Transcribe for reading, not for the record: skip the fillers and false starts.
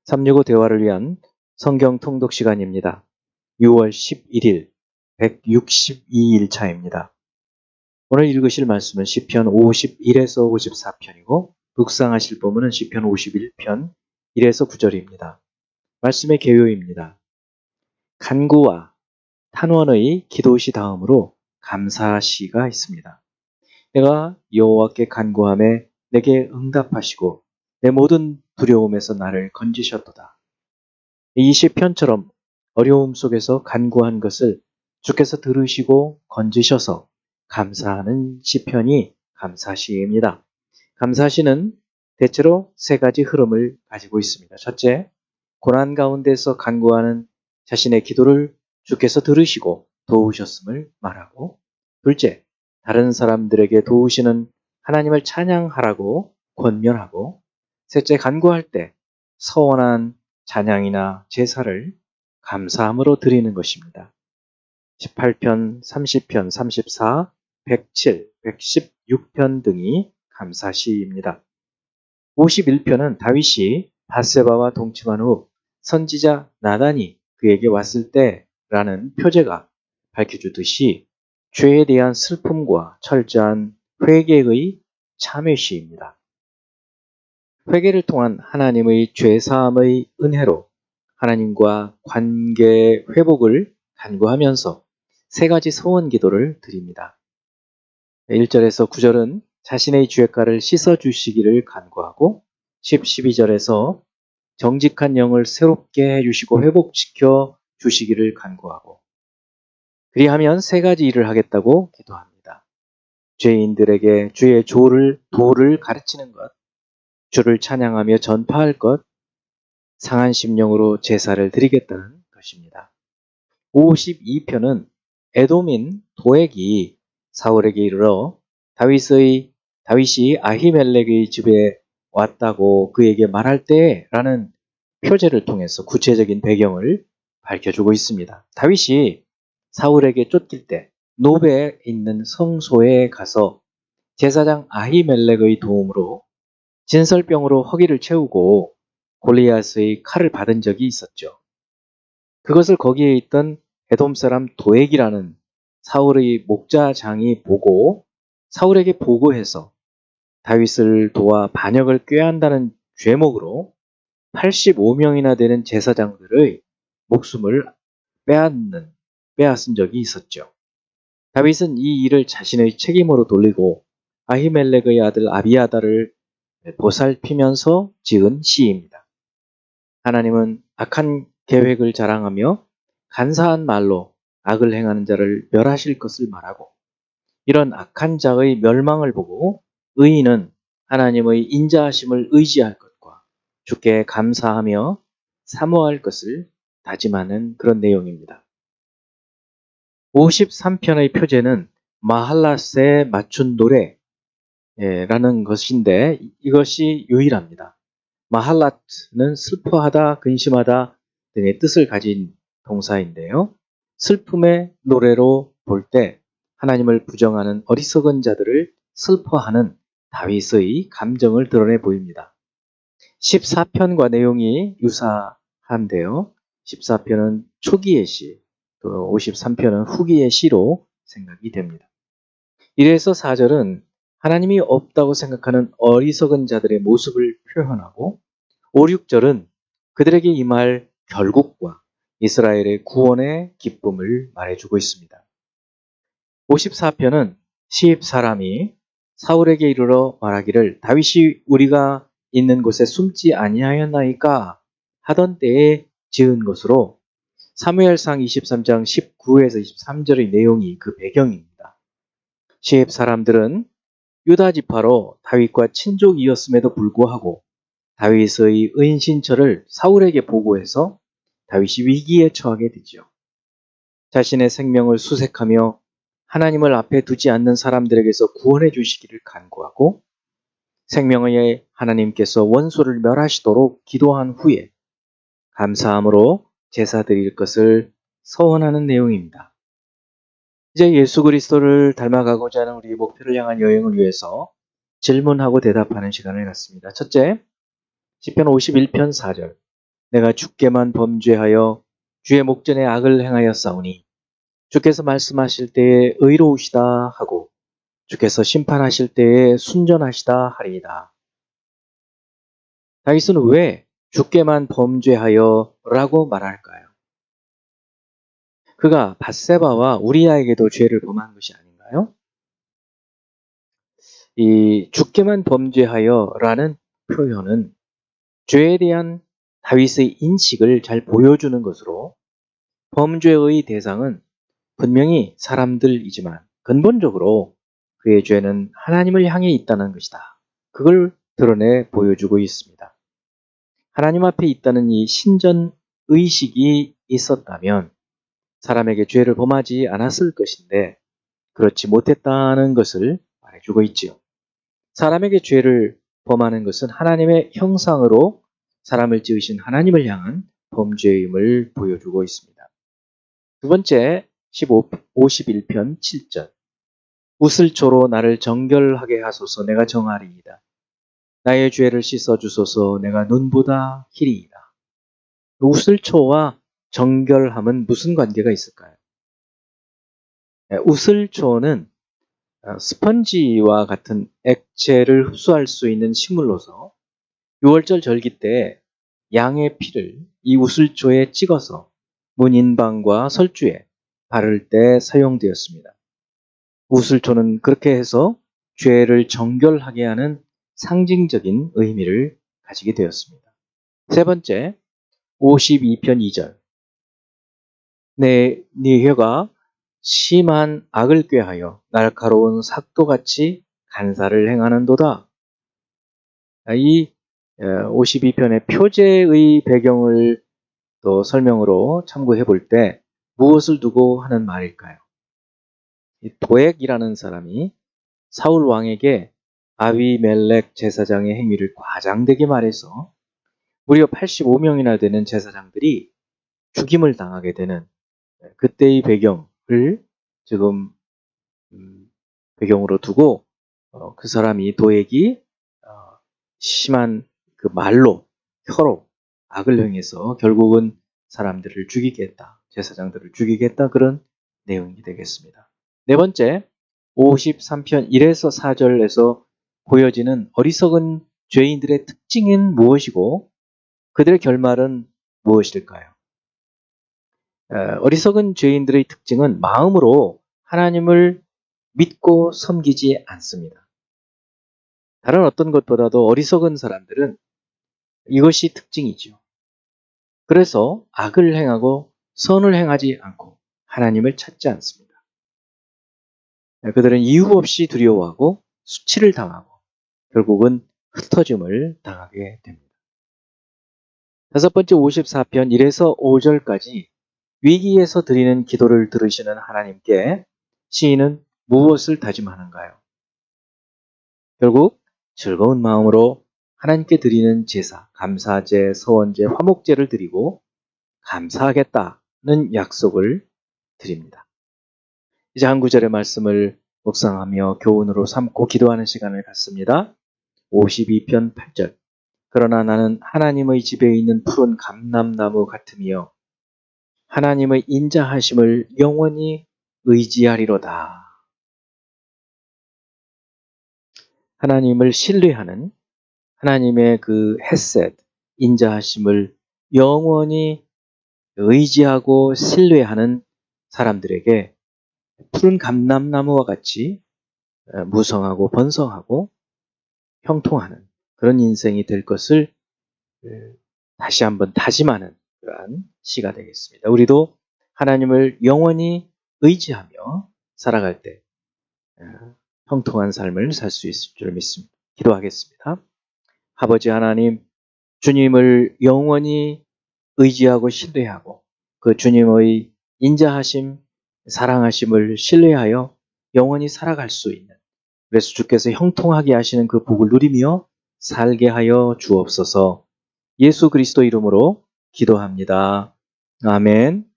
365 대화를 위한 성경 통독 시간입니다. 6월 11일 162일 차입니다. 오늘 읽으실 말씀은 시편 51에서 54편이고 묵상하실 본문은 시편 51편 1에서 9절입니다. 말씀의 개요입니다. 간구와 탄원의 기도시 다음으로 감사시가 있습니다. 내가 여호와께 간구하매 내게 응답하시고 내 모든 두려움에서 나를 건지셨도다. 이 시편처럼 어려움 속에서 간구한 것을 주께서 들으시고 건지셔서 감사하는 시편이 감사시입니다. 감사시는 대체로 세 가지 흐름을 가지고 있습니다. 첫째, 고난 가운데서 간구하는 자신의 기도를 주께서 들으시고 도우셨음을 말하고, 둘째, 다른 사람들에게 도우시는 하나님을 찬양하라고 권면하고, 셋째, 간구할 때 서원한 찬양이나 제사를 감사함으로 드리는 것입니다. 18편, 30편, 34, 107, 116편 등이 감사시입니다. 51편은 다윗이 밧세바와 동침한 후 선지자 나단이 그에게 왔을 때라는 표제가 밝혀주듯이 죄에 대한 슬픔과 철저한 회개의 참회시입니다. 회개를 통한 하나님의 죄사함의 은혜로 하나님과 관계 회복을 간구하면서 세 가지 소원 기도를 드립니다. 1절에서 9절은 자신의 죄가를 씻어주시기를 간구하고 12절에서 정직한 영을 새롭게 해주시고 회복시켜 주시기를 간구하고 그리하면 세 가지 일을 하겠다고 기도합니다. 죄인들에게 주의 도를 가르치는 것, 주를 찬양하며 전파할 것, 상한 심령으로 제사를 드리겠다는 것입니다. 52편은 에돔인 도액이 사울에게 이르러 다윗이 아히멜렉의 집에 왔다고 그에게 말할 때라는 표제를 통해서 구체적인 배경을 밝혀주고 있습니다. 다윗이 사울에게 쫓길 때 노베에 있는 성소에 가서 제사장 아히멜렉의 도움으로 진설병으로 허기를 채우고 골리앗의 칼을 받은 적이 있었죠. 그것을 거기에 있던 에돔 사람 도액이라는 사울의 목자장이 보고 사울에게 보고해서 다윗을 도와 반역을 꾀한다는 죄목으로 85명이나 되는 제사장들의 목숨을 빼앗은 적이 있었죠. 다윗은 이 일을 자신의 책임으로 돌리고 아히멜렉의 아들 아비아다를 보살피면서 지은 시입니다. 하나님은 악한 계획을 자랑하며 간사한 말로 악을 행하는 자를 멸하실 것을 말하고 이런 악한 자의 멸망을 보고 의인은 하나님의 인자하심을 의지할 것과 주께 감사하며 사모할 것을 다짐하는 그런 내용입니다. 53편의 표제는 마할랏에 맞춘 노래라는 것인데 이것이 유일합니다. 마할랏은 슬퍼하다, 근심하다 등의 뜻을 가진 동사인데요. 슬픔의 노래로 볼 때 하나님을 부정하는 어리석은 자들을 슬퍼하는 다윗의 감정을 드러내 보입니다. 14편과 내용이 유사한데요. 14편은 초기의 시, 또 53편은 후기의 시로 생각이 됩니다. 1에서 4절은 하나님이 없다고 생각하는 어리석은 자들의 모습을 표현하고 5, 6절은 그들에게 임할 결국과 이스라엘의 구원의 기쁨을 말해주고 있습니다. 54편은 시입 사람이 사울에게 이르러 말하기를 다윗이 우리가 있는 곳에 숨지 아니하였나이까 하던 때에 지은 것으로 사무엘상 23장 19에서 23절의 내용이 그 배경입니다. 시입 사람들은 유다 지파로 다윗과 친족이었음에도 불구하고 다윗의 은신처를 사울에게 보고해서 다윗이 위기에 처하게 되죠. 자신의 생명을 수색하며 하나님을 앞에 두지 않는 사람들에게서 구원해 주시기를 간구하고 생명의 하나님께서 원수를 멸하시도록 기도한 후에 감사함으로 제사 드릴 것을 서원하는 내용입니다. 이제 예수 그리스도를 닮아가고자 하는 우리의 목표를 향한 여행을 위해서 질문하고 대답하는 시간을 갖습니다. 첫째, 시편 51편 4절. 내가 주께만 범죄하여 주의 목전에 악을 행하였사오니 주께서 말씀하실 때에 의로우시다 하고 주께서 심판하실 때에 순전하시다 하리이다. 다윗은 왜 주께만 범죄하여 라고 말할까요? 그가 밧세바와 우리아에게도 죄를 범한 것이 아닌가요? 이 주께만 범죄하여 라는 표현은 죄에 대한 다윗의 인식을 잘 보여주는 것으로 범죄의 대상은 분명히 사람들이지만 근본적으로 그의 죄는 하나님을 향해 있다는 것이다. 그걸 드러내 보여주고 있습니다. 하나님 앞에 있다는 이 신전 의식이 있었다면 사람에게 죄를 범하지 않았을 것인데 그렇지 못했다는 것을 말해주고 있지요. 사람에게 죄를 범하는 것은 하나님의 형상으로 사람을 지으신 하나님을 향한 범죄임을 보여주고 있습니다. 두 번째, 51편 7절. 웃을초로 나를 정결하게 하소서 내가 정하리이다. 나의 죄를 씻어주소서 내가 눈보다 희리이다. 웃을초와 정결함은 무슨 관계가 있을까요? 웃을초는 스펀지와 같은 액체를 흡수할 수 있는 식물로서 6월절 절기 때 양의 피를 이 웃을초에 찍어서 문인방과 설주에 바를 때 사용되었습니다. 웃을초는 그렇게 해서 죄를 정결하게 하는 상징적인 의미를 가지게 되었습니다. 세 번째, 52편 2절. 네 혀가 심한 악을 꾀하여 날카로운 삭도같이 간사를 행하는도다. 이 52편의 표제의 배경을 또 설명으로 참고해 볼 때 무엇을 두고 하는 말일까요? 이 도액이라는 사람이 사울 왕에게 아비멜렉 제사장의 행위를 과장되게 말해서 무려 85명이나 되는 제사장들이 죽임을 당하게 되는 그때의 배경을 지금 배경으로 두고 그 사람이 도액이 심한 그 말로 혀로 악을 행해서 결국은 사람들을 죽이겠다. 제사장들을 죽이겠다. 그런 내용이 되겠습니다. 네 번째, 53편 1에서 4절에서 보여지는 어리석은 죄인들의 특징은 무엇이고 그들의 결말은 무엇일까요? 어리석은 죄인들의 특징은 마음으로 하나님을 믿고 섬기지 않습니다. 다른 어떤 것보다도 어리석은 사람들은 이것이 특징이죠. 그래서 악을 행하고 선을 행하지 않고 하나님을 찾지 않습니다. 그들은 이유 없이 두려워하고 수치를 당하고 결국은 흩어짐을 당하게 됩니다. 다섯 번째 54편 1에서 5절까지 위기에서 드리는 기도를 들으시는 하나님께 시인은 무엇을 다짐하는가요? 결국 즐거운 마음으로 하나님께 드리는 제사, 감사제, 서원제, 화목제를 드리고 감사하겠다는 약속을 드립니다. 이제 한 구절의 말씀을 묵상하며 교훈으로 삼고 기도하는 시간을 갖습니다. 52편 8절. 그러나 나는 하나님의 집에 있는 푸른 감람나무 같으며 하나님의 인자하심을 영원히 의지하리로다. 하나님을 신뢰하는 하나님의 그 헤셋, 인자하심을 영원히 의지하고 신뢰하는 사람들에게 푸른 감람나무와 같이 무성하고 번성하고 형통하는 그런 인생이 될 것을 다시 한번 다짐하는 그러한 시가 되겠습니다. 우리도 하나님을 영원히 의지하며 살아갈 때 형통한 삶을 살 수 있을 줄 믿습니다. 기도하겠습니다. 아버지 하나님, 주님을 영원히 의지하고 신뢰하고 그 주님의 인자하심, 사랑하심을 신뢰하여 영원히 살아갈 수 있는, 그래서 주께서 형통하게 하시는 그 복을 누리며 살게 하여 주옵소서. 예수 그리스도 이름으로 기도합니다. 아멘.